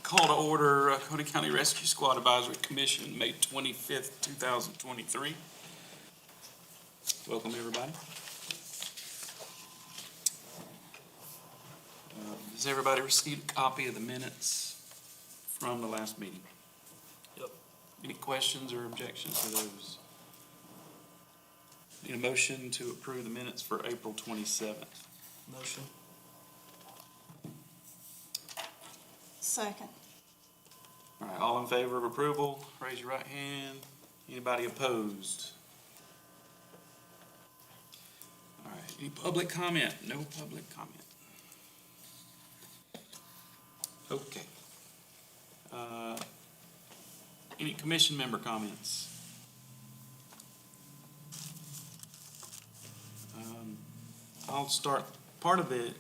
Call to order Cody County Rescue Squad Advisory Commission, May 25th, 2023. Welcome, everybody. Has everybody received a copy of the minutes from the last meeting? Yep. Any questions or objections to those? Need a motion to approve the minutes for April 27th. Motion. Second. All right, all in favor of approval, raise your right hand. Anybody opposed? All right, any public comment? No public comment. Okay. Any commission member comments? I'll start. Part of the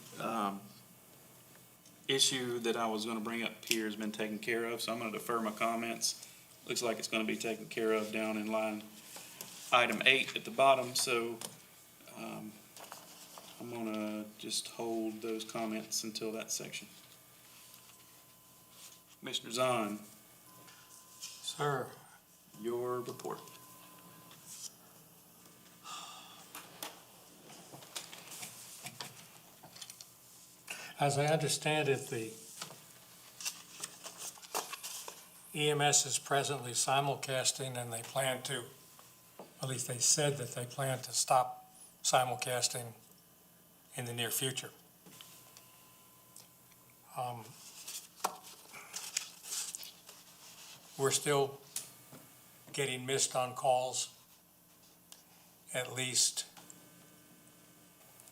issue that I was going to bring up here has been taken care of, so I'm going to defer my comments. Looks like it's going to be taken care of down in line item 8 at the bottom, so I'm going to just hold those comments until that section. Commissioner Zahn, Sir. your report. As I understand it, the EMS is presently simulcasting, and they plan to, at least they said that they plan to stop simulcasting in the near future. We're still getting missed on calls, at least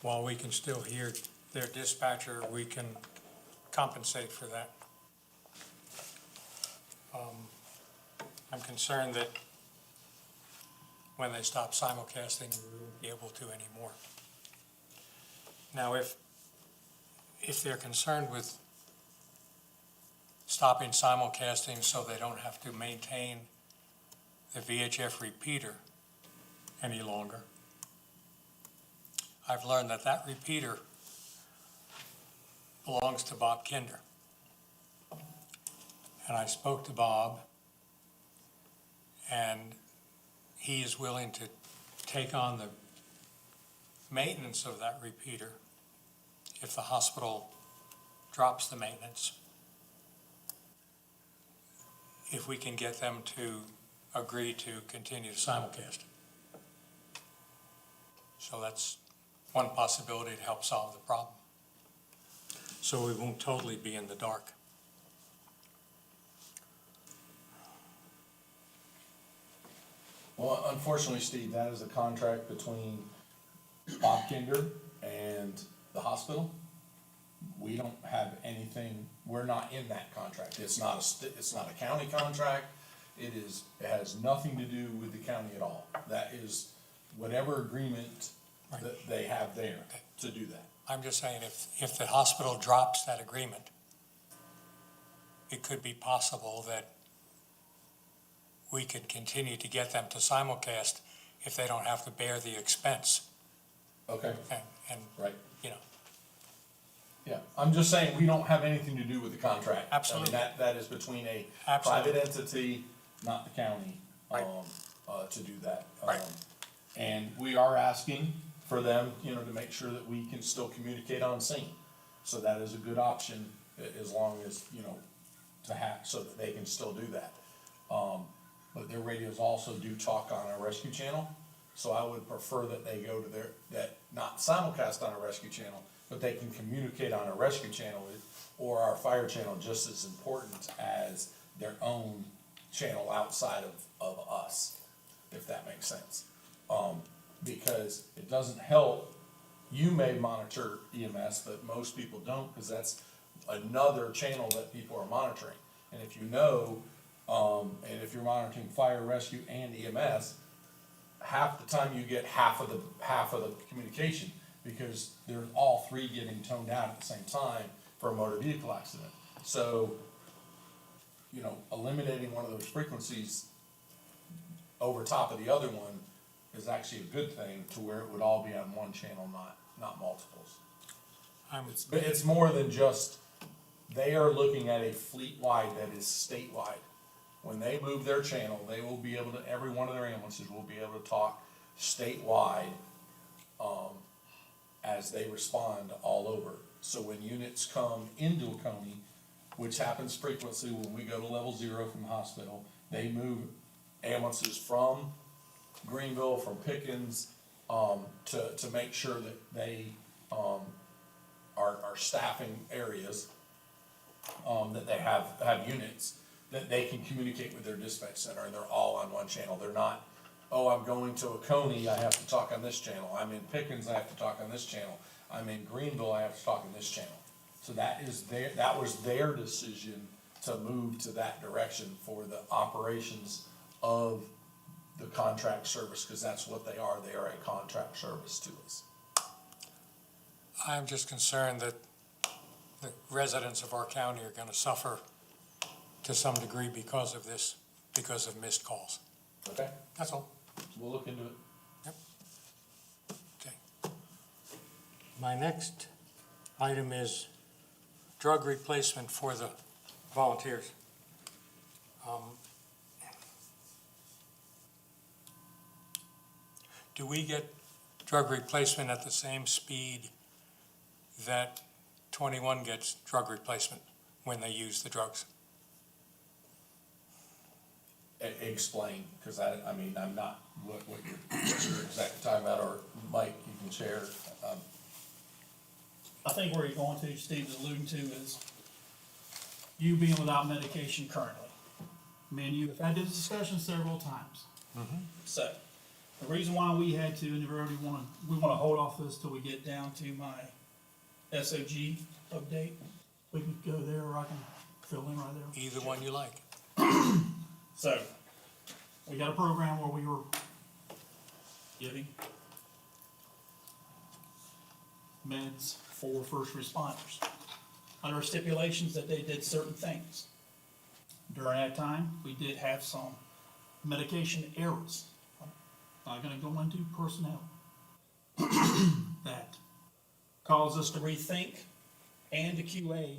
while we can still hear their dispatcher, we can compensate for that. I'm concerned that when they stop simulcasting, we won't be able to anymore. Now, if they're concerned with stopping simulcasting so they don't have to maintain the VHF repeater any longer, I've learned that that repeater belongs to Bob Kinder. And I spoke to Bob, and he is willing to take on the maintenance of that repeater if the hospital drops the maintenance, if we can get them to agree to continue to simulcast. So that's one possibility to help solve the problem, so we won't totally be in the dark. Well, unfortunately, Steve, that is a contract between Bob Kinder and the hospital. We don't have anything, we're not in that contract. It's not a county contract. It has nothing to do with the county at all. That is whatever agreement that they have there to do that. I'm just saying, if the hospital drops that agreement, it could be possible that we could continue to get them to simulcast if they don't have to bear the expense. Okay, And right. you know, Yeah, I'm just saying, we don't have anything to do with the contract. Absolutely. I mean, that is between a Absolutely. private entity, not the county, Right. to do that. Right. And we are asking for them, to make sure that we can still communicate on scene. So that is a good option, as long as, to have, so that they can still do that. But their radios also do talk on our rescue channel, so I would prefer that they go to that not simulcast on a rescue channel, but they can communicate on a rescue channel or our fire channel just as important as their own channel outside of us, if that makes sense. Because it doesn't help, you may monitor EMS, but most people don't, because that's another channel that people are monitoring. And if you know, and if you're monitoring fire, rescue, and EMS, half the time you get half of the communication, because they're all three getting toned out at the same time for a motor vehicle accident. So, eliminating one of those frequencies over top of the other one is actually a good thing, to where it would all be on one channel, not multiples. I'm, But it's more than just they are looking at a fleet-wide that is statewide. When they move their channel, they will be able to, every one of their ambulances will be able to talk statewide, as they respond all over. So when units come into Oconee, which happens frequently when we go to level 0 from the hospital, they move ambulances from Greenville, from Pickens, to make sure that they, are staffing areas, that they have units that they can communicate with their dispatch center, and they're all on one channel. They're not, oh, I'm going to Oconee, I have to talk on this channel. I'm in Pickens, I have to talk on this channel. I'm in Greenville, I have to talk on this channel. So that was their decision to move to that direction for the operations of the contract service, because that's what they are. They are a contract service to us. I'm just concerned that the residents of our county are gonna suffer to some degree because of this, because of missed calls. Okay? That's all. We'll look into it. Okay. My next item is drug replacement for the volunteers. Do we get drug replacement at the same speed that 21 gets drug replacement when they use the drugs? Explain, because I mean, I'm not, what you're exactly talking about, or Mike, you can share. I think where you're going to, Steve is alluding to, is you being without medication currently. Me and you have had this discussion several times. So, the reason why we had to, and we wanna hold off this till we get down to my SOG update. We can go there, or I can fill in right there. Either one you like. So, we got a program where we were giving meds for first responders, under stipulations that they did certain things. During that time, we did have some medication errors. I'm not gonna go into personnel. That caused us to rethink and to QA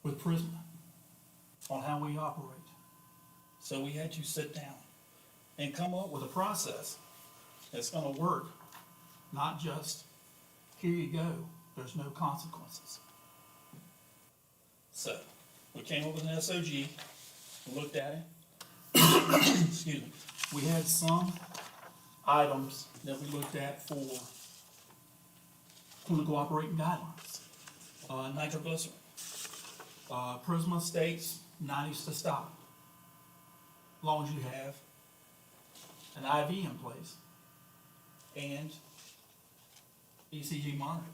with Prisma on how we operate. So we had to sit down and come up with a process that's gonna work, not just, here you go, there's no consequences. So, we came up with an SOG, looked at it. Excuse me. We had some items that we looked at for clinical operating guidelines. Nitroglycerin. Prisma states 90s to stop. As long as you have an IV in place and ECG monitor.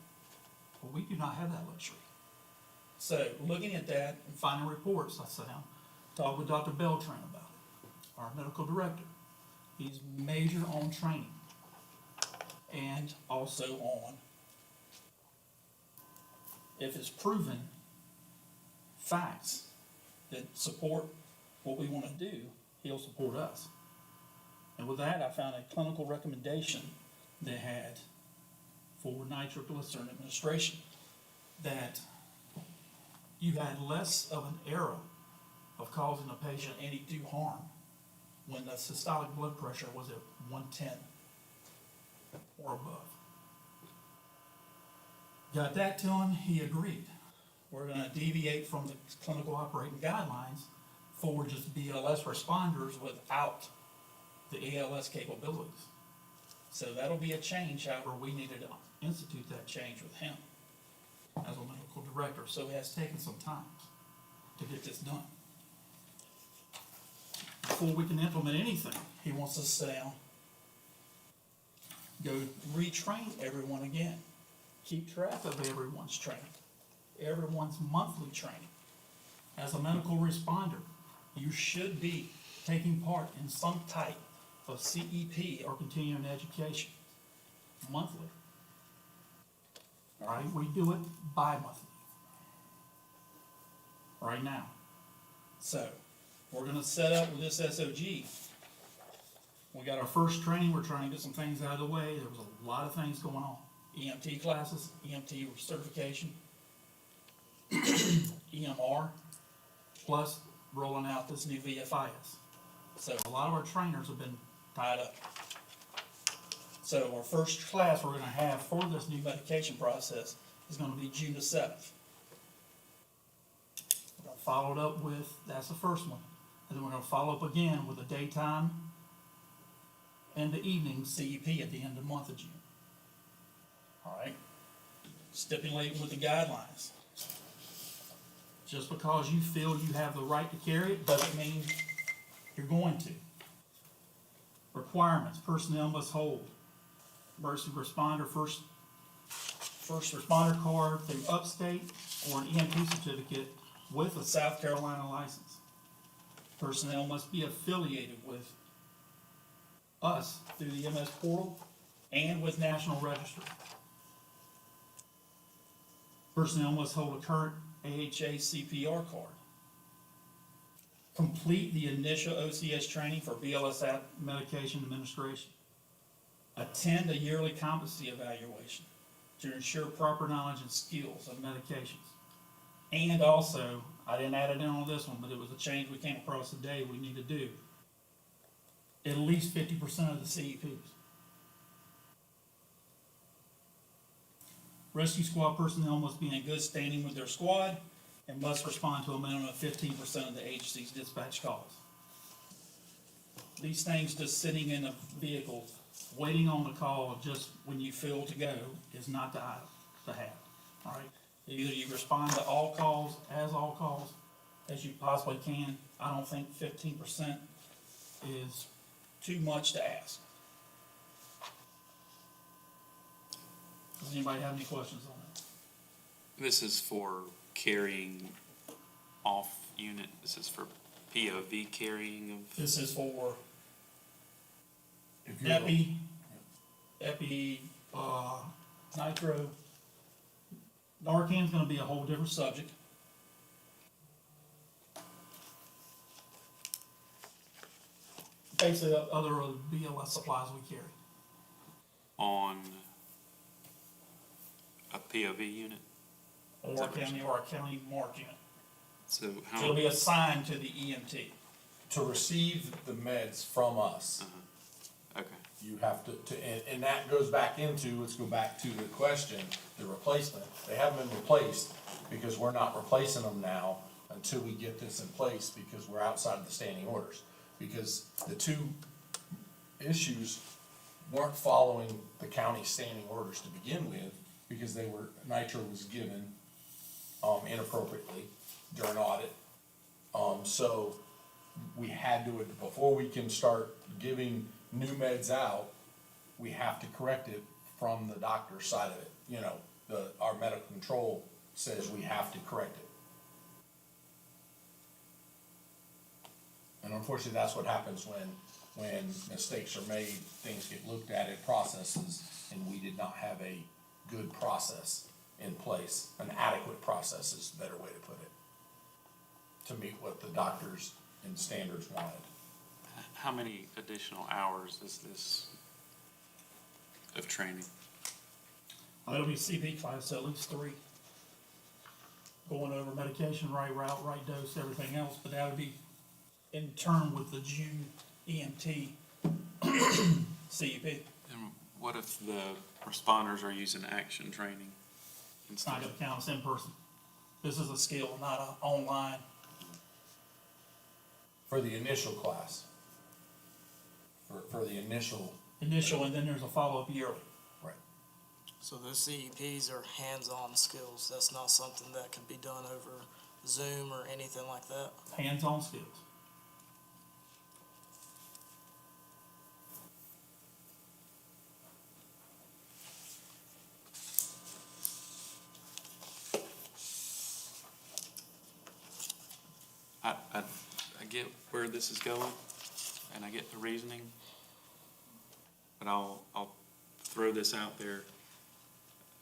Well, we do not have that luxury. So, looking at that and finding reports, I sat down, talked with Dr. Beltran about it, our medical director. He's major on training and also on, if it's proven facts that support what we want to do, he'll support us. And with that, I found a clinical recommendation they had for nitroglycerin administration, that you had less of an error of causing a patient any due harm when the systolic blood pressure was at 110 or above. Got that to him, he agreed. We're gonna deviate from the clinical operating guidelines for just BLS responders without the ALS capabilities. So that'll be a change, however, we needed to institute that change with him as a medical director, so it has taken some time to get this done. Before we can implement anything, he wants us to sit down, go retrain everyone again, keep track of everyone's training, everyone's monthly training. As a medical responder, you should be taking part in some type of CEP or continuing education monthly. All right, we do it bi-monthly right now. So, we're gonna set up with this SOG. We got our first training, we're trying to get some things out of the way. There was a lot of things going on. EMT classes, EMT certification. EMR, plus rolling out this new VFIS. So a lot of our trainers have been tied up. So our first class we're gonna have for this new medication process is gonna be June the 7th. We're gonna follow it up with, that's the first one. And then we're gonna follow up again with the daytime and the evening CEP at the end of the month of June. All right? Stipulating with the guidelines. Just because you feel you have the right to carry it doesn't mean you're going to. Requirements, personnel must hold emergency responder first responder card through upstate or an EMT certificate with a South Carolina license. Personnel must be affiliated with us through the MS portal and with National Register. Personnel must hold a current AHA CPR card. Complete the initial OCS training for BLS medication administration. Attend a yearly competency evaluation to ensure proper knowledge and skills of medications. And also, I didn't add it in on this one, but it was a change we came across today we need to do. At least 50% of the CEPs. Rescue squad personnel must be in good standing with their squad and must respond to a minimum of 15% of the agency's dispatch calls. These things just sitting in a vehicle, waiting on the call just when you feel to go is not the item to have, all right? Either you respond to all calls as you possibly can. I don't think 15% is too much to ask. Does anybody have any questions on that? This is for carrying off unit, this is for POV carrying of, This is for If you're- epi, nitro. Narcan's gonna be a whole different subject. Basically, other BLS supplies we carry. on a POV unit. Or a county mark unit. So So how, it'll be assigned to the EMT. To receive the meds from us, okay, you have to, and that goes back into, let's go back to the question, the replacement. They haven't been replaced because we're not replacing them now until we get this in place because we're outside of the standing orders. Because the two issues weren't following the county standing orders to begin with because they were, nitro was given, inappropriately during audit. So we had to, before we can start giving new meds out, we have to correct it from the doctor's side of it. You know, our medical control says we have to correct it. And unfortunately, that's what happens when mistakes are made, things get looked at in processes, and we did not have a good process in place. An adequate process is a better way to put it, to meet what the doctors and standards wanted. how many additional hours is this of training? It'll be CP class, so at least 3. Going over medication, right route, right dose, everything else, but that would be in turn with the June EMT CEP. And what if the responders are using action training It's not instead? gonna count, it's in person. This is a skill, not a online. For the initial class. For the initial, Initial, and then there's a follow-up yearly. right. So those CEPs are hands-on skills. That's not something that can be done over Zoom or anything like that. Hands-on skills. I get where this is going, and I get the reasoning, but I'll throw this out there.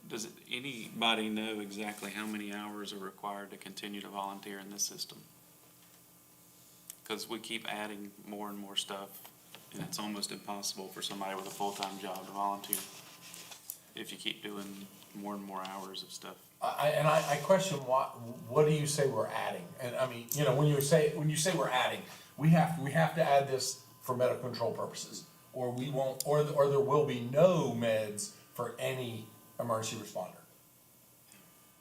Does anybody know exactly how many hours are required to continue to volunteer in this system? Because we keep adding more and more stuff, and it's almost impossible for somebody with a full-time job to volunteer. if you keep doing more and more hours of stuff. I question what do you say we're adding? And I mean, you know, when you say we're adding, we have to add this for medical control purposes, or we won't, or there will be no meds for any emergency responder.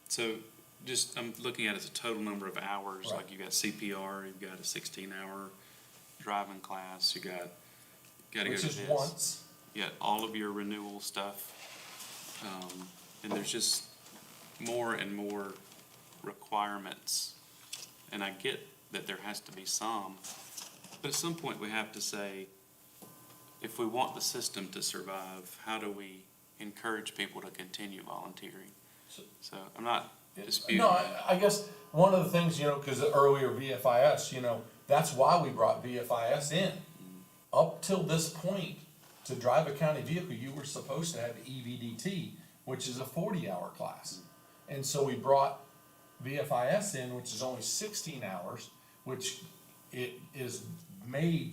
So just, I'm looking at it as a total number of hours, Right. like you've got CPR, you've got a 16-hour driving class, gotta go to Which this. is once. You got all of your renewal stuff. And there's just more and more requirements. And I get that there has to be some, but at some point we have to say, if we want the system to survive, how do we encourage people to continue volunteering? So I'm not disputing. No, I guess one of the things, you know, cause earlier VFIS, you know, that's why we brought VFIS in. Up till this point, to drive a county vehicle, you were supposed to have EVDT, which is a 40-hour class. And so we brought VFIS in, which is only 16 hours, which it is made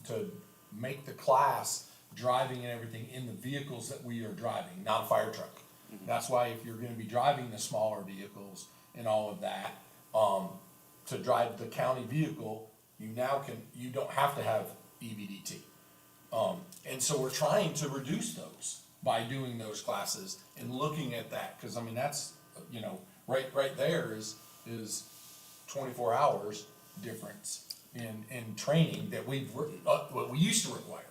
to make the class driving and everything in the vehicles that we are driving, not a fire truck. That's why if you're gonna be driving the smaller vehicles and all of that, to drive the county vehicle, you don't have to have EVDT. And so we're trying to reduce those by doing those classes and looking at that, cause I mean, that's, you know, right there is 24 hours difference in training that what we used to require.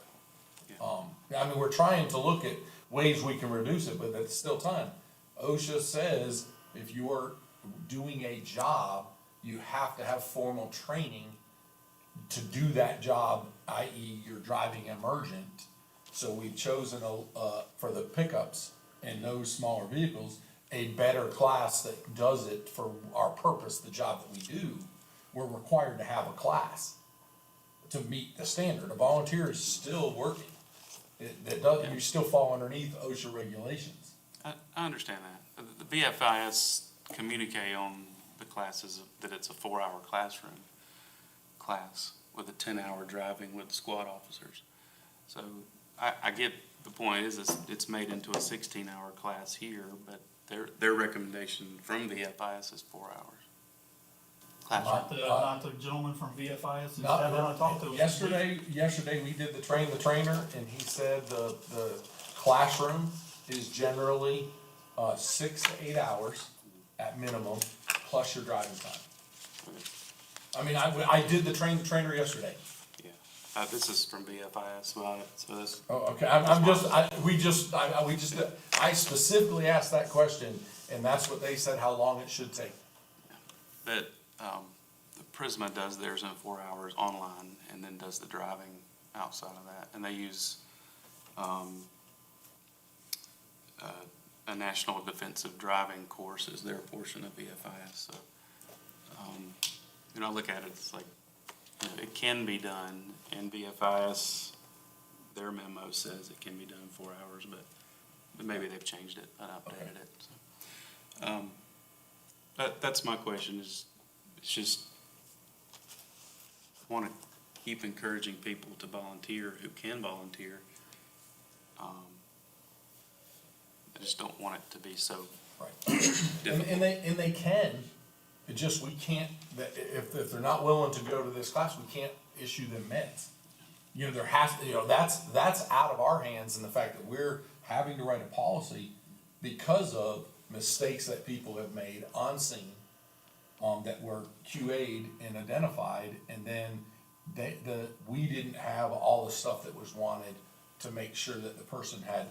I mean, we're trying to look at ways we can reduce it, but that's still time. OSHA says if you are doing a job, you have to have formal training to do that job, i.e. you're driving emergent. So we've chosen for the pickups and those smaller vehicles, a better class that does it for our purpose, the job that we do. We're required to have a class to meet the standard. A volunteer is still working. You still fall underneath OSHA regulations. I understand that. The VFIS communicate on the classes that it's a 4-hour classroom class with a 10-hour driving with squad officers. So I get the point is it's made into a 16-hour class here, but their recommendation from VFIS is 4 hours. Classroom. Not the gentleman from VFIS, Not- have I talked to him? Yesterday we did the train the trainer, and he said the classroom is generally 6 to 8 hours at minimum, plus your driving time. I mean, I did the train the trainer yesterday. Yeah, this is from VFIS about it, so that's, Oh, okay, I specifically asked that question, and that's what they said, how long it should take. that, the Prisma does theirs in 4 hours online and then does the driving outside of that. And they use, a National Defensive Driving course as their portion of VFIS, so, you know, I look at it, it's like, you know, it can be done, and VFIS, their memo says it can be done in 4 hours, but maybe they've changed it and updated it, so. That's my question is, it's just, I wanna keep encouraging people to volunteer who can volunteer. I just don't want it to be so Right. difficult. And they can, it just, we can't, if they're not willing to go to this class, we can't issue them meds. You know, there has to, you know, that's out of our hands in the fact that we're having to write a policy because of mistakes that people have made on scene, that were QA'd and identified, and then we didn't have all the stuff that was wanted to make sure that the person had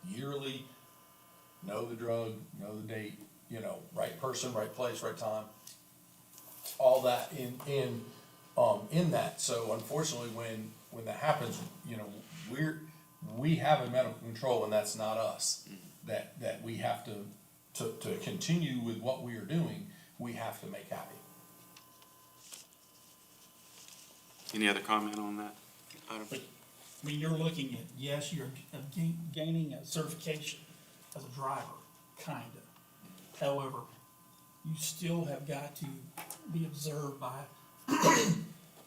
yearly, know the drug, know the date, you know, right person, right place, right time. All that in that. So unfortunately, when that happens, you know, we have a medical control, and that's not us. That we have to continue with what we are doing, we have to make happy. Any other comment on that item? But, I mean, you're looking at, yes, you're gaining a certification as a driver, kinda. However, you still have got to be observed by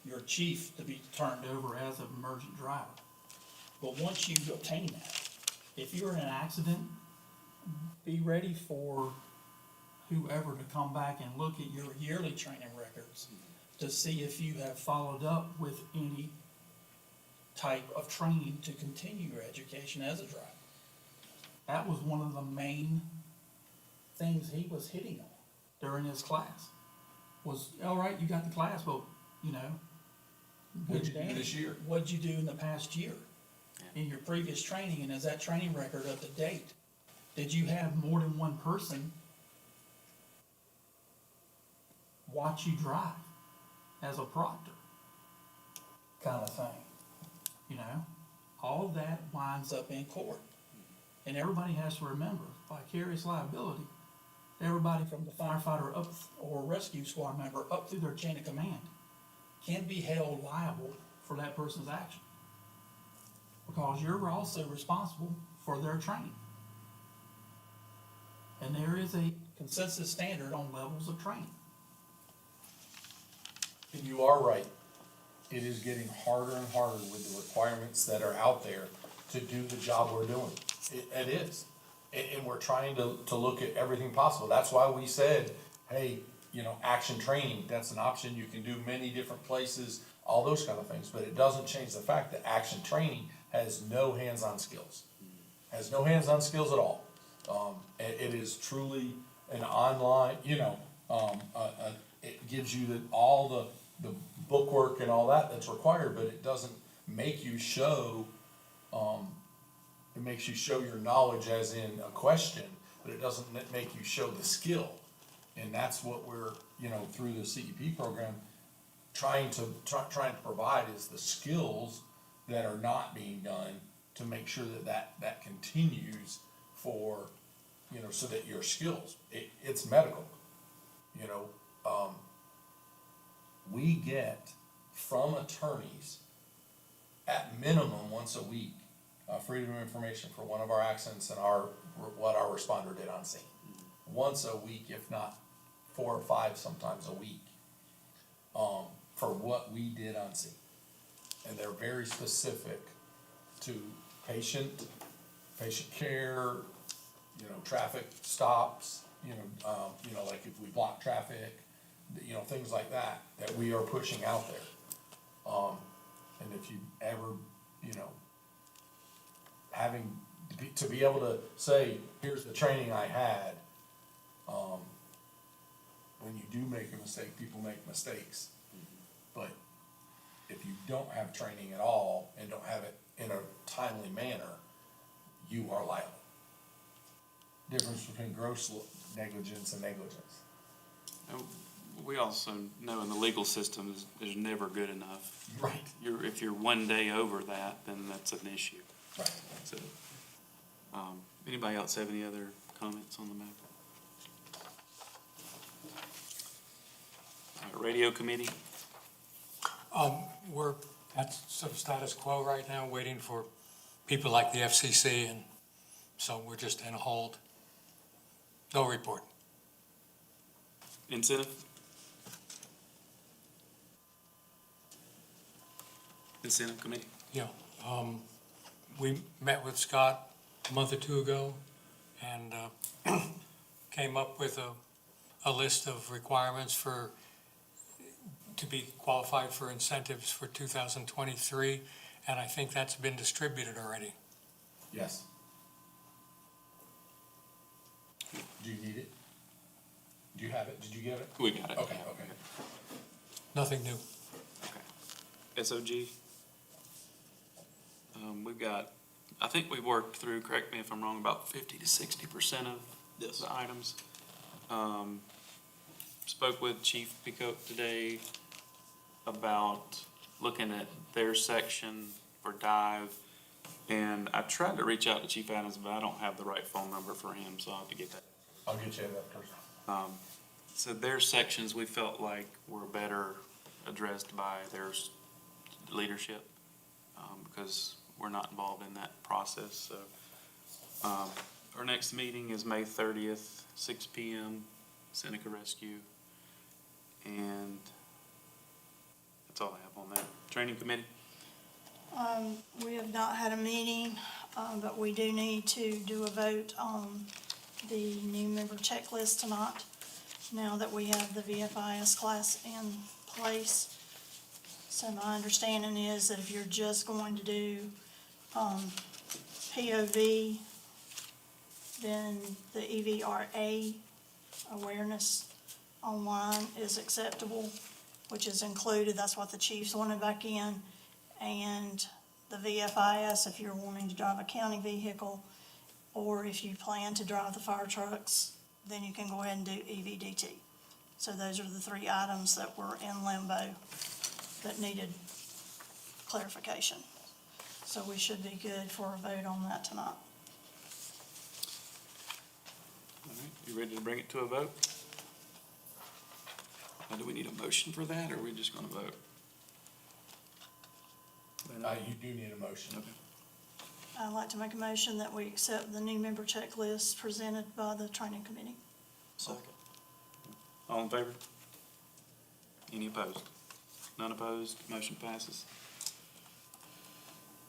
your chief to be turned over as an emergent driver. But once you obtain that, if you're in an accident be ready for whoever to come back and look at your yearly training records to see if you have followed up with any type of training to continue your education as a driver. That was one of the main things he was hitting on during his class. Was, all right, you got the class, but, you know, What'd you do Danny, this year? What'd you do in the past year? In your previous training, and is that training record up to date? Did you have more than one person watch you drive as a proctor? Kind of thing. You know, all of that winds up in court. And everybody has to remember, vicarious liability, everybody from the firefighter up, or rescue squad member up through their chain of command can be held liable for that person's action. Because you're also responsible for their training. And there is a consensus standard on levels of training. And you are right. It is getting harder and harder with the requirements that are out there to do the job we're doing. It is. And we're trying to look at everything possible. That's why we said, hey, you know, action training, that's an option. You can do many different places, all those kind of things. But it doesn't change the fact that action training has no hands-on skills. Has no hands-on skills at all. It is truly an online, you know, it gives you all the bookwork and all that that's required, but it doesn't make you show, it makes you show your knowledge as in a question, but it doesn't make you show the skill. And that's what we're, you know, through the CEP program, trying to provide is the skills that are not being done to make sure that continues for, you know, so that your skills, it's medical, you know. We get from attorneys at minimum once a week, freedom of information for one of our accidents and what our responder did on scene. Once a week, if not 4 or 5 sometimes a week, for what we did on scene. And they're very specific to patient care, you know, traffic stops, you know, like if we block traffic, you know, things like that we are pushing out there. And if you ever, you know, to be able to say, here's the training I had, when you do make a mistake, people make mistakes. But if you don't have training at all and don't have it in a timely manner, you are liable. Difference between gross negligence and negligence. We also know in the legal system is never good enough. Right. If you're one day over that, then that's an issue. Right. So, anybody else have any other comments on the matter? All right, radio committee, We're at sort of status quo right now, waiting for people like the FCC, and so we're just in a hold. No report. incentive? Incentive committee? Yeah, we met with Scott a month or 2 ago and came up with a list of requirements to be qualified for incentives for 2023, and I think that's been distributed already. Yes. Do you need it? Do you have it? Did you get it? We got it. Okay. Nothing new. Okay. SOG? We've got, I think we worked through, correct me if I'm wrong, about 50 to 60% of the items. Spoke with Chief Peacock today about looking at their section for dive. And I tried to reach out to Chief Adams, but I don't have the right phone number for him, so I'll have to get that. I'll get you that person. So their sections we felt like were better addressed by their leadership, because we're not involved in that process. So, our next meeting is May 30th, 6 p.m., Seneca Rescue. And that's all I have on that. Training committee? We have not had a meeting, but we do need to do a vote on the new member checklist tonight, now that we have the VFIS class in place. So my understanding is that if you're just going to do, POV, then the EVRA awareness online is acceptable, which is included, that's what the chiefs wanted back in. And the VFIS, if you're wanting to drive a county vehicle, or if you plan to drive the fire trucks, then you can go ahead and do EVDT. So those are the three items that were in limbo that needed clarification. So we should be good for a vote on that tonight. All right, you ready to bring it to a vote? Now, do we need a motion for that, or are we just gonna vote? You do need a motion. Okay. I'd like to make a motion that we accept the new member checklist presented by the training committee. Second. All in favor? Any opposed? None opposed, motion passes.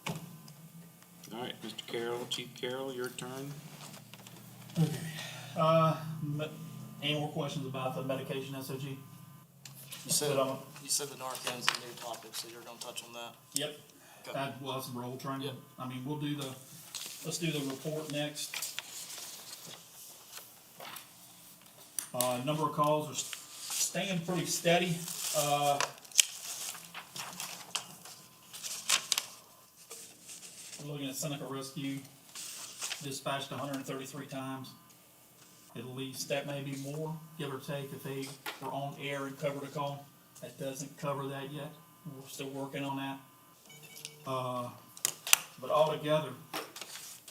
All right, Mr. Carroll, Chief Carroll, your turn. Okay. Any more questions about the medication SOG? You Sit said, on- you said the Narcan's a new topic, so you're gonna touch on that? Yep. Okay. That was some role training. Yep. I mean, let's do the report next. Number of calls are staying pretty steady. We're looking at Seneca Rescue, dispatched 133 times. At least, that may be more, give or take, if they were on air and covered a call. That doesn't cover that yet. We're still working on that. But altogether,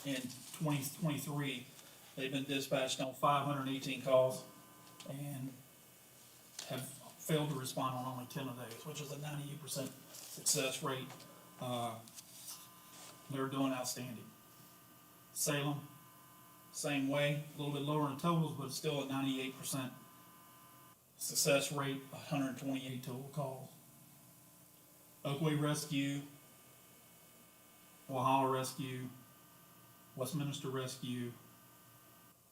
in 2023, they've been dispatched on 518 calls and have failed to respond on only 10 of those, which is a 98% success rate. They're doing outstanding. Salem, same way, a little bit lower in totals, but it's still at 98% success rate, 128 total calls. Oakway Rescue, Walhalla Rescue, Westminster Rescue,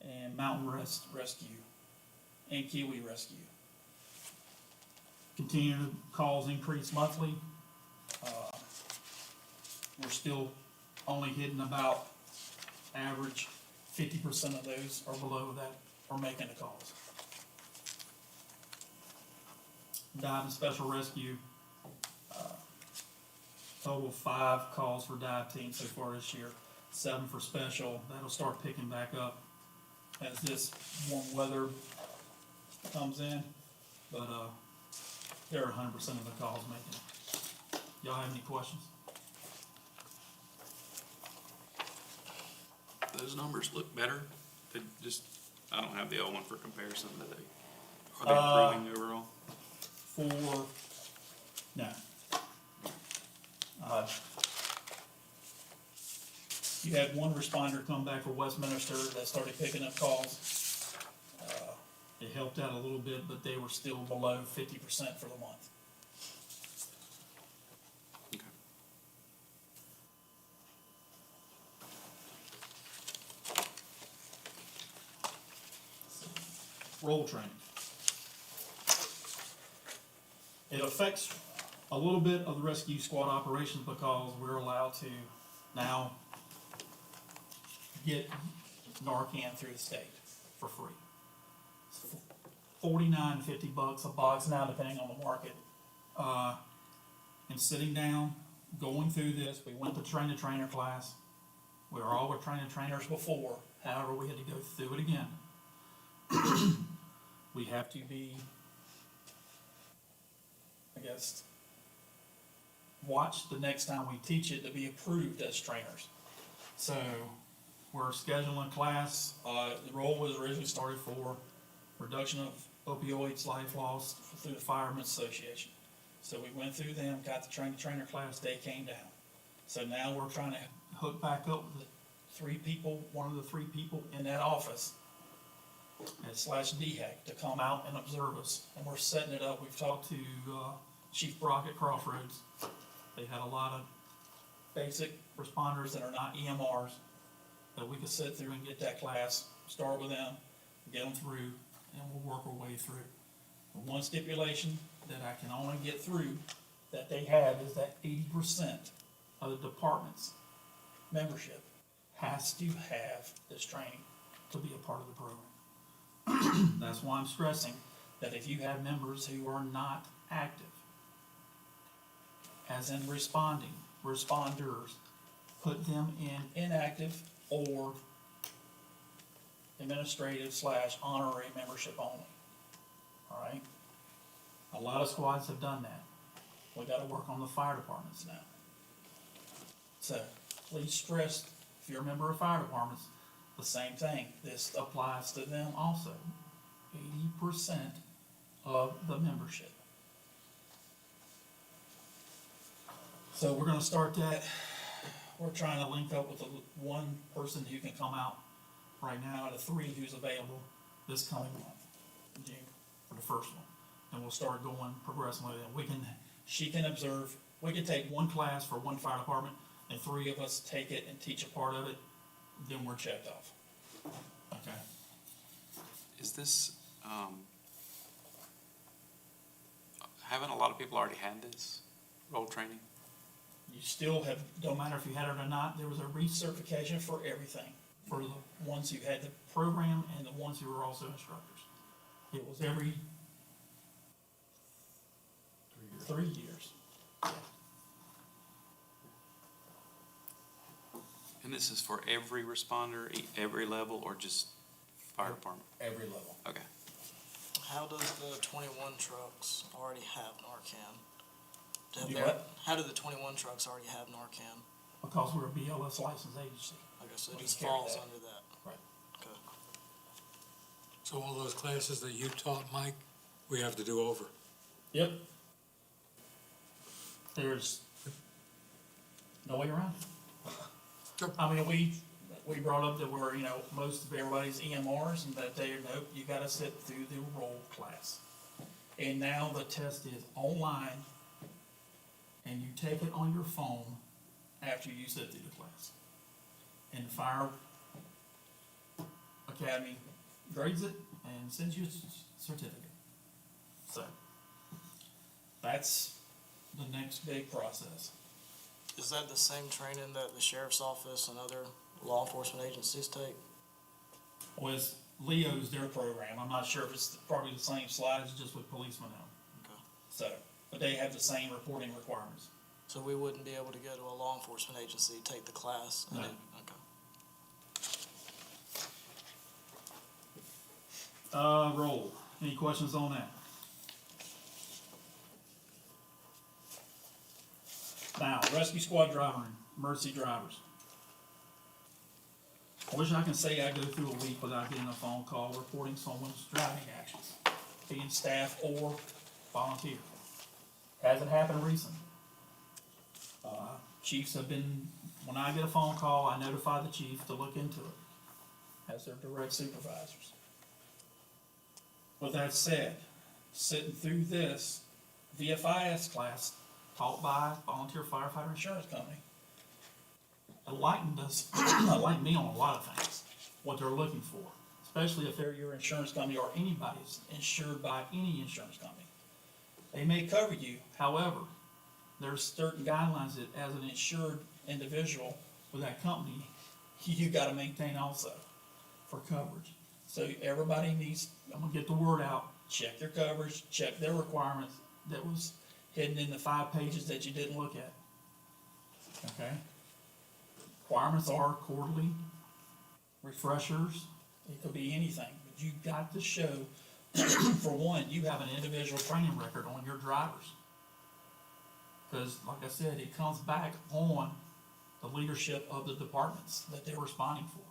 and Mountain Rest Rescue, and Kiwi Rescue. Continuing calls increase monthly. We're still only hitting about average 50% of those or below that are making the calls. Dive and Special Rescue, total of 5 calls for dive team so far this year, 7 for special. That'll start picking back up as this warm weather comes in, but they're 100% of the calls making it. Y'all have any questions? Those numbers look better. They just, I don't have the old one for comparison, but are they improving overall? No. You had one responder come back for Westminster that started picking up calls. It helped out a little bit, but they were still below 50% for the month. Okay. Role training. It affects a little bit of the rescue squad operations because we're allowed to now get Narcan through the state for free. It's $49.50 a box now, depending on the market. And sitting down, going through this, we went to train-the-trainer class. We were all with trainers before, however, we had to go through it again. We have to be, I guess, watch the next time we teach it to be approved as trainers. So we're scheduling class. The role was originally started for reduction of opioids, life loss through the Firemen's Association. So we went through them, got the trainer class, they came down. So now we're trying to hook back up with the 3 people, one of the 3 people in that office at /DHEC to come out and observe us. And we're setting it up. We've talked to Chief Brock at Crossroads. They had a lot of basic responders that are not EMRs that we could sit through and get that class, start with them, get them through, and we'll work our way through. The one stipulation that I can only get through that they have is that 80% of the department's membership has to have this training to be a part of the program. That's why I'm stressing that if you have members who are not active, as in responders, put them in inactive or administrative/honorary membership only. All right? A lot of squads have done that. We gotta work on the fire departments now. So, please stress, if you're a member of fire departments, the same thing. This applies to them also. 80% of the membership. So we're gonna start that. We're trying to link up with the one person who can come out right now out of 3 who's available this coming month, June, for the first one. And we'll start going progressively. And she can observe, we can take one class for one fire department, and 3 of us take it and teach a part of it, then we're checked off. Okay? Is this, haven't a lot of people already had this role training? You still have, don't matter if you had it or not, there was a recertification for everything, for the ones who had the program and the ones who were also instructors. It was every 3 years. And this is for every responder, every level, or just fire department? Every level. Okay. How does the 21 trucks already have Narcan? Do what? How do the 21 trucks already have Narcan? Because we're a BLS licensed agency. Okay, so it We just carry falls that. under that. Right. Okay. So all those classes that you taught, Mike, we have to do over. Yep. There's no way around it. Sure. I mean, we brought up that we're, most of everybody's EMRs and that they, nope, you gotta sit through the roll class. And now the test is online and you take it on your phone after you sit through the class. And the Fire Academy grades it and sends you a certificate. So, that's the next big process. Is that the same training that the sheriff's office and other law enforcement agencies take? Was Leo's their program, I'm not sure if it's probably the same slides, just with policemen on. Okay. So, but they have the same reporting requirements. So we wouldn't be able to go to a law enforcement agency, take the class? and No. then- Okay. Roll, any questions on that? Now, rescue squad driver and emergency drivers. I wish I can say I go through a week without getting a phone call reporting someone's driving actions, being staff or volunteer. Hasn't happened recently. Chiefs have been, when I get a phone call, I notify the chief to look into it as their direct supervisors. With that said, sitting through this VFIS class taught by Volunteer Firefighter Insurance Company enlightened us, enlightened me on a lot of things, what they're looking for, especially if they're your insurance company or anybody's insured by any insurance company. They may cover you, however, there's certain guidelines that as an insured individual with that company, you gotta maintain also for coverage. So everybody needs, I'm gonna get the word out, check their coverage, check their requirements that was hidden in the 5 pages that you didn't look at. Okay? Requirements are quarterly refreshers, it could be anything, but you got to show, for one, you have an individual training record on your drivers. Cause like I said, it comes back on the leadership of the departments that they're responding for.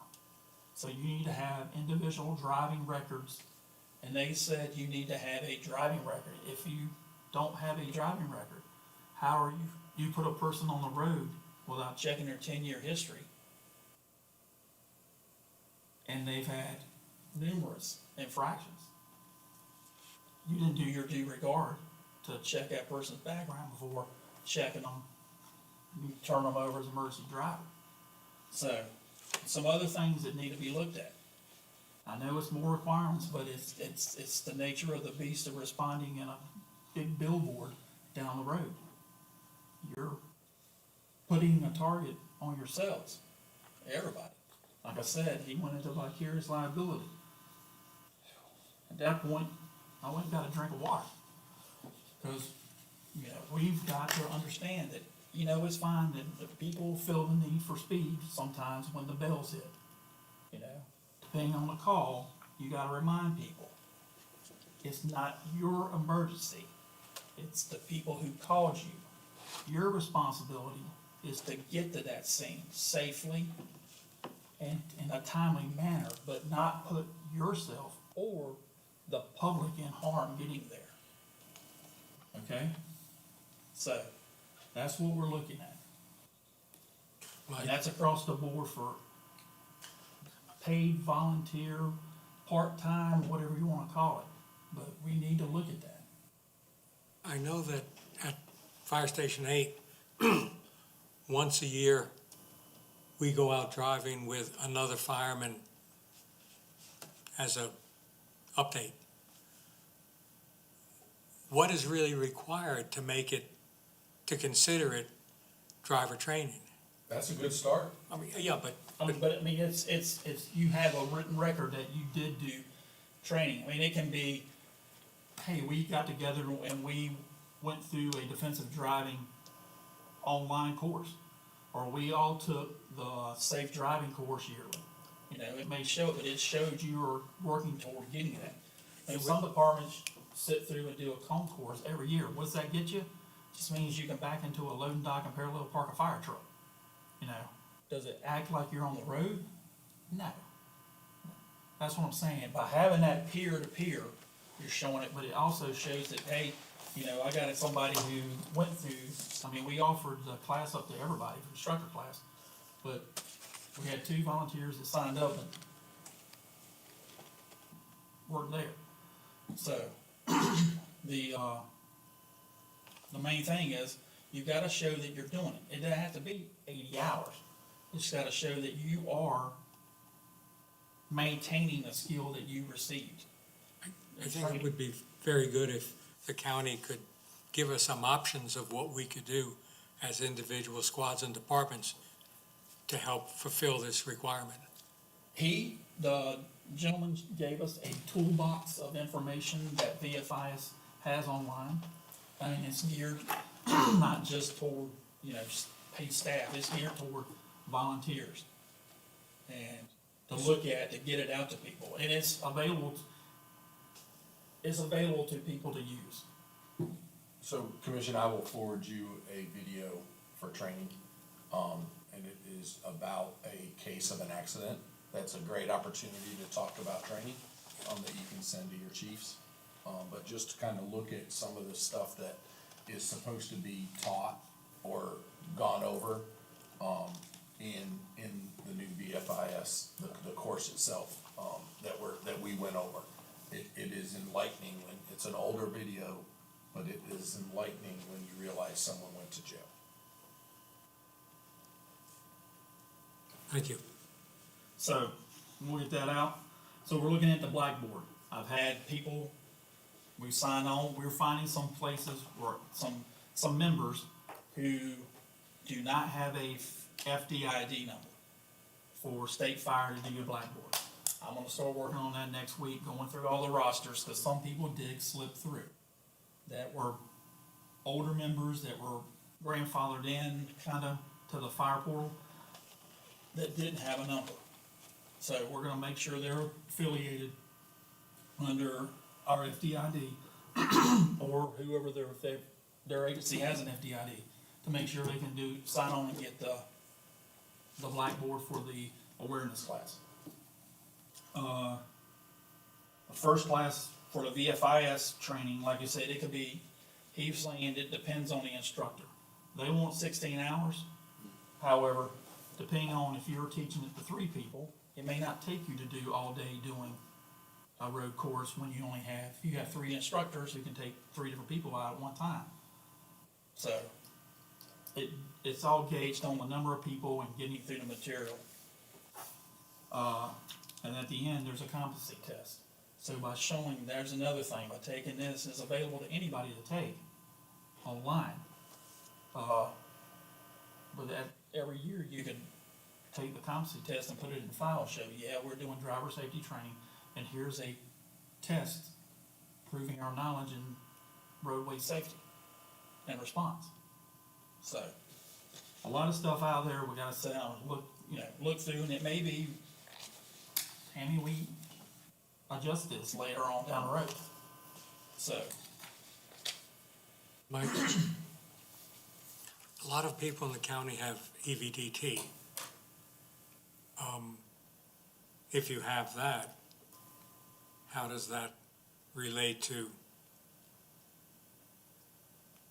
So you need to have individual driving records, and they said you need to have a driving record. If you don't have a driving record, how are you put a person on the road without checking their 10-year history? And they've had numerous infractions. You didn't do your due regard to check that person's background before checking them. You turn them over as emergency driver. So, some other things that need to be looked at. I know it's more requirements, but it's the nature of the beast of responding in a big billboard down the road. You're putting a target on yourselves, everybody. Like I said, he went into vicarious liability. At that point, I went and got a drink of water. Cause, we've got to understand that, it's fine that people feel the need for speed sometimes when the bells hit. Depending on the call, you gotta remind people, it's not your emergency, it's the people who called you. Your responsibility is to get to that scene safely and in a timely manner, but not put yourself or the public in harm getting there. Okay? So, that's what we're looking at. And that's across the board for paid, volunteer, part-time, whatever you wanna call it. But we need to look at that. I know that at Fire Station 8, once a year, we go out driving with another fireman as a update. What is really required to make it, to consider it driver training? That's a good start. I mean, yeah, but It's, you have a written record that you did do training. I mean, it can be, hey, we got together and we went through a defensive driving online course. Or we all took the safe driving course yearly. It may show, but it showed you were working toward getting that. And some departments sit through and do a cone course every year. What does that get you? Just means you can back into a loading dock and parallel park a fire truck. Does it act like you're on the road? No. That's what I'm saying. By having that peer-to-peer, you're showing it, but it also shows that, hey, I got somebody who went through, we offered the class up to everybody, the instructor class, but we had 2 volunteers that signed up and weren't there. So, the main thing is, you've gotta show that you're doing it. It doesn't have to be 80 hours. You just gotta show that you are maintaining a skill that you received. I think it would be very good if the county could give us some options of what we could do as individual squads and departments to help fulfill this requirement. The gentleman gave us a toolbox of information that VFIS has online. And it's geared not just toward, paid staff, it's geared toward volunteers. And to look at, to get it out to people. And it's available to people to use. So, Commission, I will forward you a video for training, and it is about a case of an accident. That's a great opportunity to talk about training, that you can send to your chiefs. But just to kind of look at some of the stuff that is supposed to be taught or gone over, in the new BFIS, the course itself, that we went over. It is enlightening when, it's an older video, but it is enlightening when you realize someone went to jail. Thank you. So, we'll get that out. So we're looking at the blackboard. I've had people, we sign on, we're finding some places where some members who do not have a FDID number for state fire to do your blackboard. I'm gonna start working on that next week, going through all the rosters, cause some people did slip through. That were older members that were grandfathered in kinda to the fire portal that didn't have a number. So we're gonna make sure they're affiliated under our FDID or whoever their agency has an FDID to make sure they can sign on and get the blackboard for the awareness class. The first class for the VFIS training, like I said, it could be, he's saying it depends on the instructor. They want 16 hours. However, depending on if you're teaching it to 3 people, it may not take you to do all day doing a road course when you have 3 instructors who can take 3 different people out at one time. So, it's all gauged on the number of people and getting through the material. And at the end, there's a competency test. So by showing, there's another thing, by taking this, it's available to anybody to take online. But every year you can take the competency test and put it in the file, show, yeah, we're doing driver safety training, and here's a test proving our knowledge in roadway safety and response. So, a lot of stuff out there, we gotta sit down and look through, and it may be, Tammy, we adjust this later on down the road. So, Mike, a lot of people in the county have E EVDT. If you have that, how does that relate to,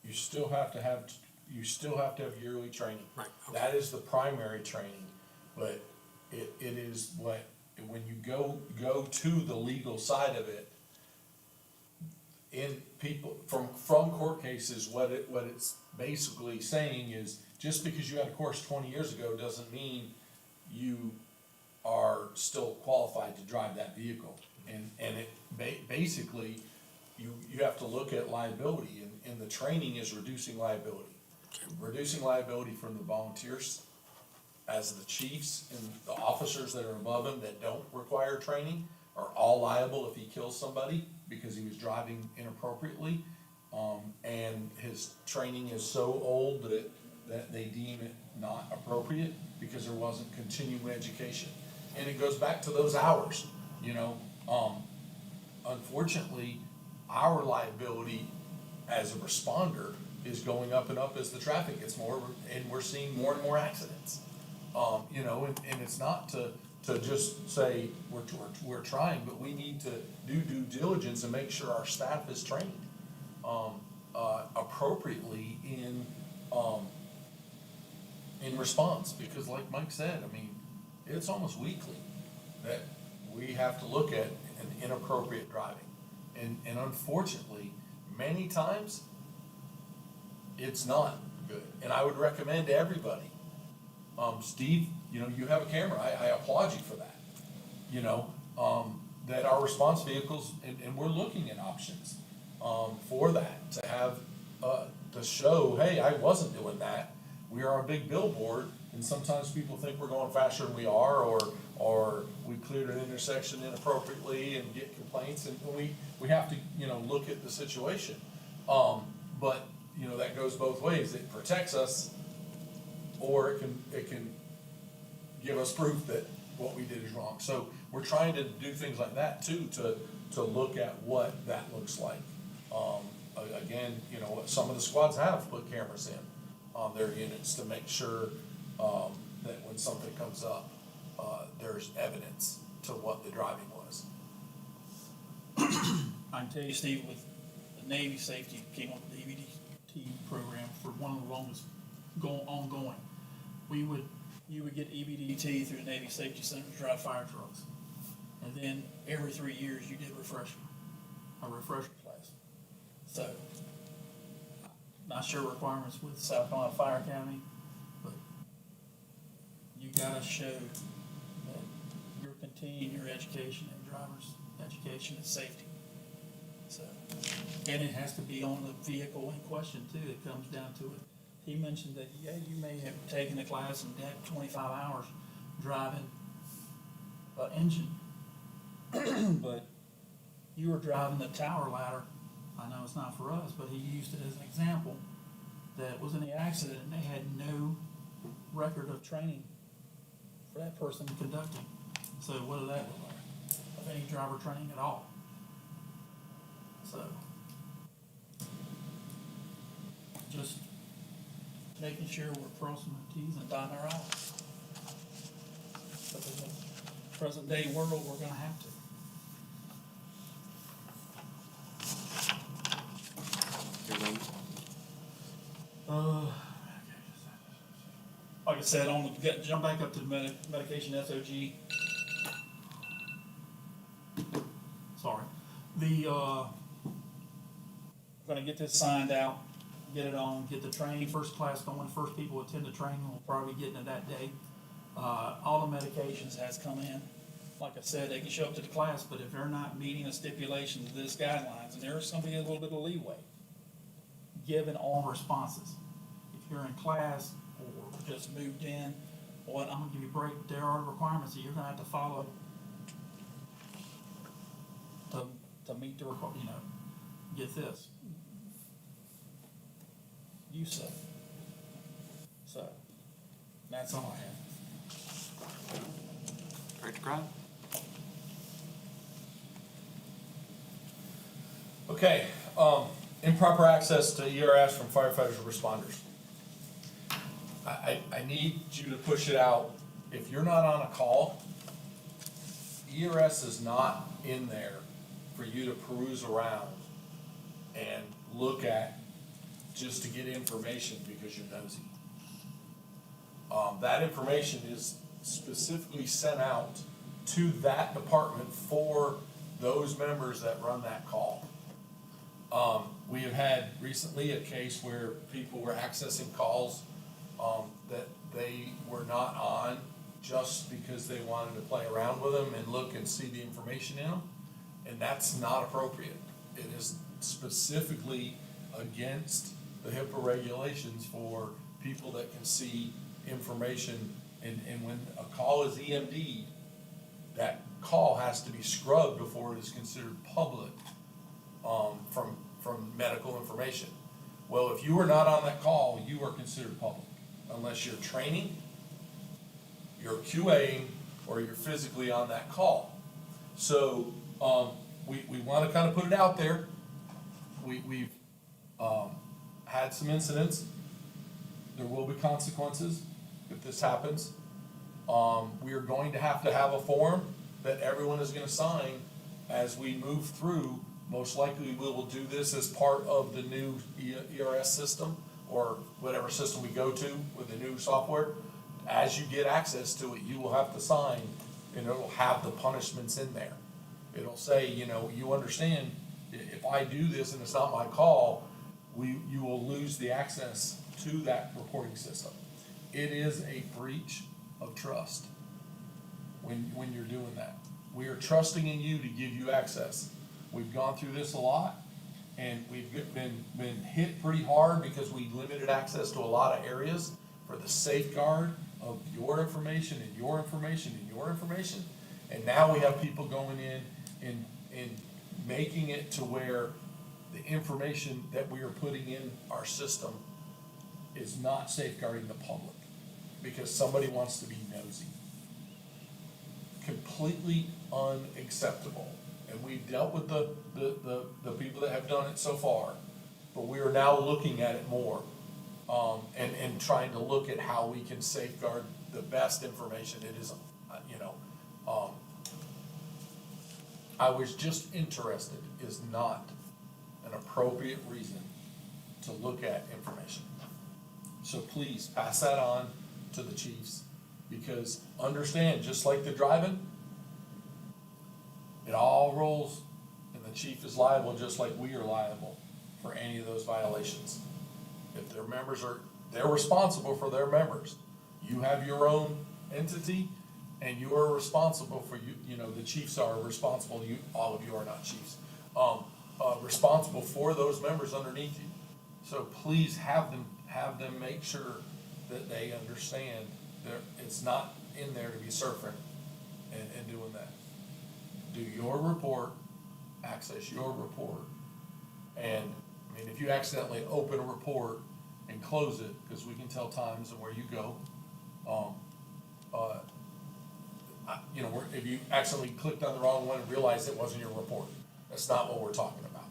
You still have to have yearly training. right, okay, That is the primary training, but it is what, when you go to the legal side of it, in people, from court cases, what it's basically saying is, just because you had a course 20 years ago doesn't mean you are still qualified to drive that vehicle. And it basically, you have to look at liability, and the training is reducing liability. Reducing liability from the volunteers as the chiefs and the officers that are above him that don't require training are all liable if he kills somebody because he was driving inappropriately. And his training is so old that they deem it not appropriate because there wasn't continuing education. And it goes back to those hours, unfortunately, our liability as a responder is going up and up as the traffic gets more, and we're seeing more and more accidents. And it's not to just say we're trying, but we need to do due diligence and make sure our staff is trained appropriately in response, because like Mike said, I mean, it's almost weekly that we have to look at an inappropriate driving. And unfortunately, many times, it's not good. And I would recommend to everybody, Steve, you have a camera, I applaud you for that. That our response vehicles, and we're looking at options, for that, to have, to show, hey, I wasn't doing that. We are a big billboard, and sometimes people think we're going faster than we are, or we cleared an intersection inappropriately and get complaints, and we have to, look at the situation. But, that goes both ways. It protects us, or it can give us proof that what we did is wrong. So we're trying to do things like that too, to look at what that looks like. Again, some of the squads have put cameras in on their units to make sure, that when something comes up, there's evidence to what the driving was. I can tell you, Steve, with the Navy Safety came up with the EVDT program for one of the longest ongoing. You would get EVDT through the Navy Safety Center to drive fire trucks. And then every 3 years you did a refresher class. So, not sure requirements with South Carolina Fire Academy, but you gotta show that you're continuing your education in driver's education and safety. So, and it has to be on the vehicle in question too, it comes down to it. He mentioned that, yeah, you may have taken a class and had 25 hours driving an engine, but you were driving the tower ladder. I know it's not for us, but he used it as an example, that was in the accident and they had no record of training for that person conducting. So what did that look like? Of any driver training at all. So, just making sure we're crossing our T's and dotting our I's. But in the present day world, we're gonna have to. Like I said, jump back up to the medication SOG. Sorry. Gonna get this signed out, get it on, get the training, first class going, first people attend the training will probably be getting it that day. all the medications has come in. Like I said, they can show up to the class, but if they're not meeting the stipulations of this guidelines, and there's somebody a little bit of leeway, given all responses. If you're in class or just moved in, well, I'm gonna give you a break, there are requirements that you're gonna have to follow to meet the get this. Use of. So, that's all I have. Director Crown? Okay, improper access to ERS from firefighters or responders. I need you to push it out. If you're not on a call, ERS is not in there for you to peruse around and look at just to get information because you're nosy. That information is specifically sent out to that department for those members that run that call. We have had recently a case where people were accessing calls, that they were not on just because they wanted to play around with them and look and see the information in them. And that's not appropriate. It is specifically against the HIPAA regulations for people that can see information. And when a call is EMD, that call has to be scrubbed before it is considered public, from medical information. Well, if you are not on that call, you are considered public, unless you're training, you're QAing, or you're physically on that call. So, we wanna kinda put it out there. We've had some incidents. There will be consequences if this happens. We are going to have a form that everyone is gonna sign as we move through. Most likely, we will do this as part of the new ERS system, or whatever system we go to with the new software. As you get access to it, you will have to sign, and it'll have the punishments in there. It'll say, you understand, if I do this and it's not my call, you will lose the access to that reporting system. It is a breach of trust when you're doing that. We are trusting in you to give you access. We've gone through this a lot, and we've been hit pretty hard because we limited access to a lot of areas for the safeguard of your information and your information and your information. And now we have people going in and making it to where the information that we are putting in our system is not safeguarding the public because somebody wants to be nosy. Completely unacceptable. And we've dealt with the people that have done it so far, but we are now looking at it more, and trying to look at how we can safeguard the best information. It is, I was just interested is not an appropriate reason to look at information. So please pass that on to the chiefs, because understand, just like the driving, it all rolls, and the chief is liable just like we are liable for any of those violations. If their members they're responsible for their members. You have your own entity, and you are responsible for the chiefs are responsible, all of you are not chiefs, responsible for those members underneath you. So please have them make sure that they understand that it's not in there to be surfing and doing that. Do your report, access your report, and if you accidentally open a report and close it, because we can tell times and where you go, if you accidentally clicked on the wrong one and realized it wasn't your report, that's not what we're talking about.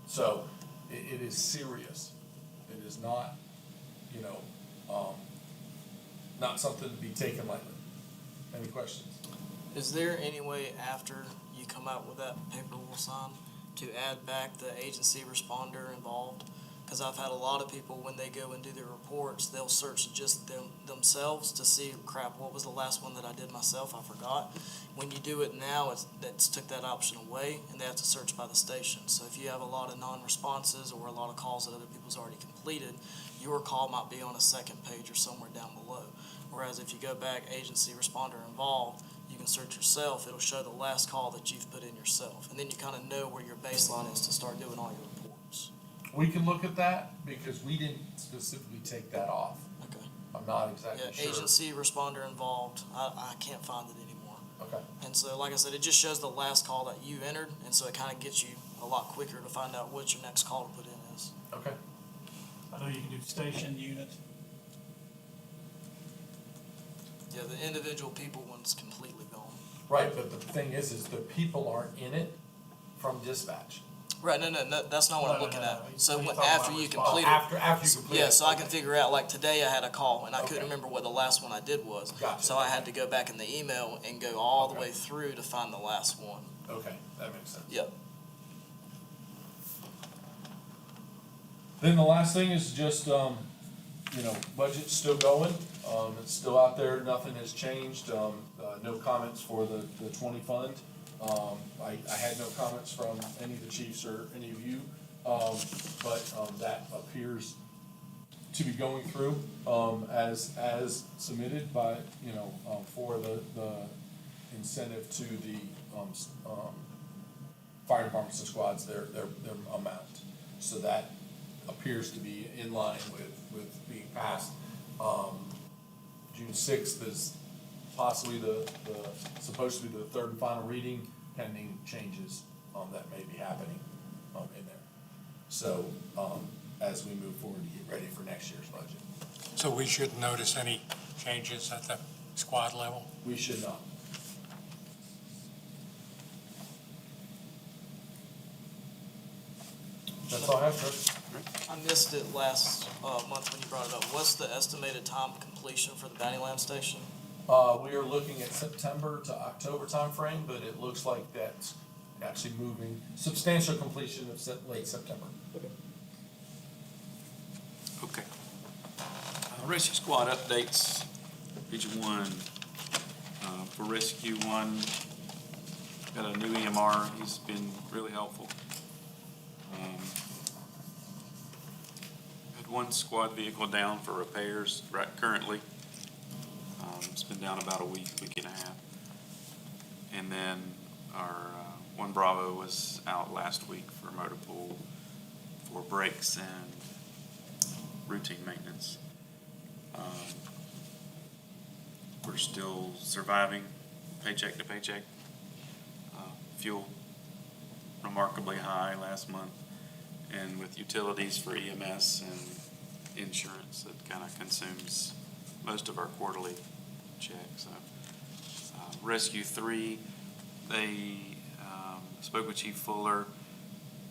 So it is serious. It is not, not something to be taken lightly. Any questions? Is there any way after you come out with that paper we'll sign to add back the agency responder involved? Because I've had a lot of people, when they go and do their reports, they'll search just themselves to see, crap, what was the last one that I did myself? I forgot. When you do it now, that's took that option away, and they have to search by the station. So if you have a lot of non-responses or a lot of calls that other people's already completed, your call might be on a second page or somewhere down below. Whereas if you go back, agency responder involved, you can search yourself, it'll show the last call that you've put in yourself. And then you kind of know where your baseline is to start doing all your reports. We can look at that because we didn't specifically take that off. Okay. I'm not Yeah, exactly sure. agency responder involved, I can't find it anymore. Okay, And so, like I said, it just shows the last call that you entered, and so it kind of gets you a lot quicker to find out what your next call to put in is. okay. I know you can do station, unit, Yeah, the individual people one's completely gone. Right, but the thing is the people aren't in it from dispatch. Right, no, that's not what I'm No, no, looking no, at. no. So He's when- talking after about you response. complete it. After you complete it. Yeah, so I can figure out, like today I had a call and I couldn't Okay. remember what the last one I did was. Gotcha. So I had to go back in the email and go all the Okay. way through to find the last one. Okay, that makes sense. Yep. Then the last thing is just, budget's still going, it's still out there, nothing has changed, no comments for the 20 fund. I had no comments from any of the chiefs or any of you, but that appears to be going through, as submitted by, for the incentive to the, fire departments and squads, their amount. So that appears to be in line with being passed. June 6th is possibly supposed to be the third and final reading, pending changes, that may be happening, in there. So, as we move forward to get ready for next year's budget, So we shouldn't notice any changes at the squad level? we should not. That's all I have, Chris. I missed it last month when you brought it up. What's the estimated time of completion for the Bounty Lamb station? We are looking at September to October timeframe, but it looks like that's actually moving, substantial completion of late September. Okay. Rescue squad updates, Region 1. For Rescue 1, got a new EMR, he's been really helpful. Had one squad vehicle down for repairs right currently. It's been down about a week and a half. And then our one Bravo was out last week for motor pool for brakes and routine maintenance. We're still surviving paycheck to paycheck. Fuel remarkably high last month, and with utilities for EMS and insurance, it kind of consumes most of our quarterly check. So, Rescue 3, they spoke with Chief Fuller.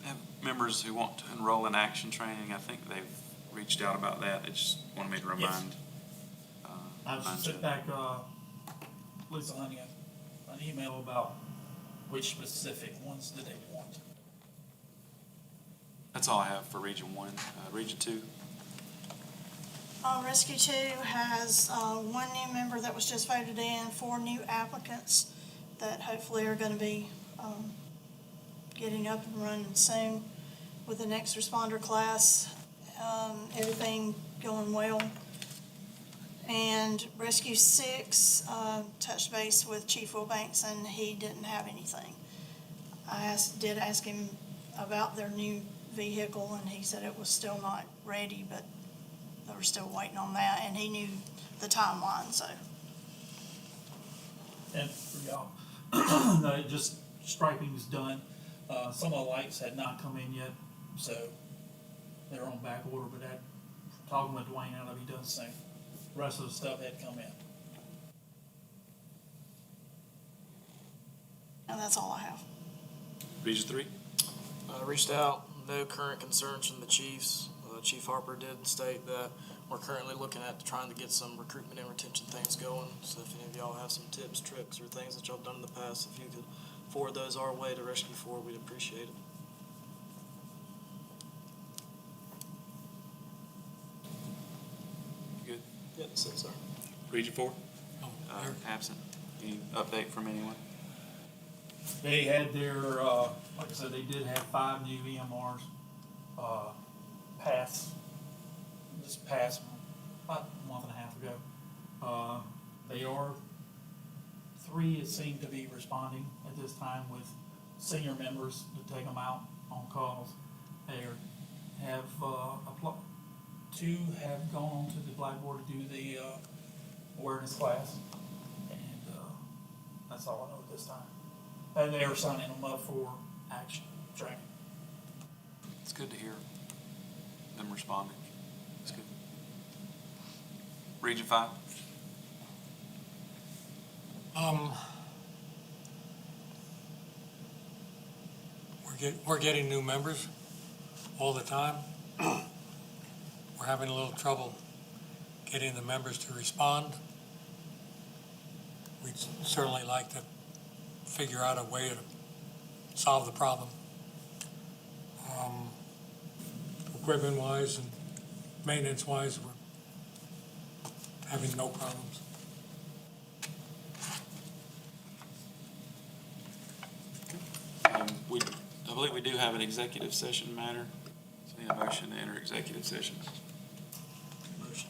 They have members who want to enroll in action training. I think they've reached out about that. They just wanted me to remind. I was just sent back, Lisa Honey, an email about which specific ones do they want. That's all I have for Region 1. Region 2, Rescue 2 has, one new member that was just voted in, 4 new applicants that hopefully are gonna be, getting up and running soon with the next responder class. Everything going well. And Rescue 6, touched base with Chief Wilbanks and he didn't have anything. I did ask him about their new vehicle and he said it was still not ready, but they were still waiting on that and he knew the timeline, so. And for y'all, no, just striping's done. Some of the lights had not come in yet, so they're on back order, but that, talking with Dwayne, I know he does the same. The rest of the stuff had come in. And that's all I have. Region 3. Reached out, no current concerns from the chiefs. Chief Harper did state that we're currently looking at trying to get some recruitment and retention things going. So if any of y'all have some tips, tricks, or things that y'all done in the past, if you could forward those our way to Rescue 4, we'd appreciate it. Good. Yeah, that's it, sir. Region 4. Oh, there- Absent. Any update from anyone? They had their, like I said, they did have 5 new EMRs, pass, this past, about a month and a half ago. They are, three seem to be responding at this time with senior members to take them out on calls. Two have gone on to the Blackboard to do the, awareness class. And, that's all I know at this time. And they are signing them up for action training. It's good to hear them responding. It's good. Region 5? We're getting new members all the time. We're having a little trouble getting the members to respond. We'd certainly like to figure out a way to solve the problem. Equipment-wise and maintenance-wise, we're having no problems. I believe we do have an executive session matter. So need a motion to enter executive session. Motion.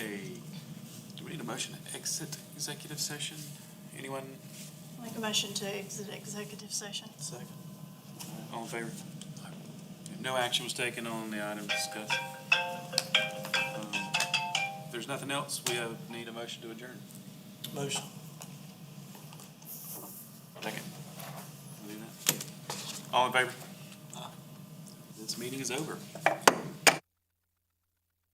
Okay, do we need a motion to exit executive session? Anyone, Make a motion to exit executive session. Second. all in favor? No action was taken on the item discussed. If there's nothing else, we need a motion to adjourn. Motion. Second. We'll do that. All in favor? This meeting is over.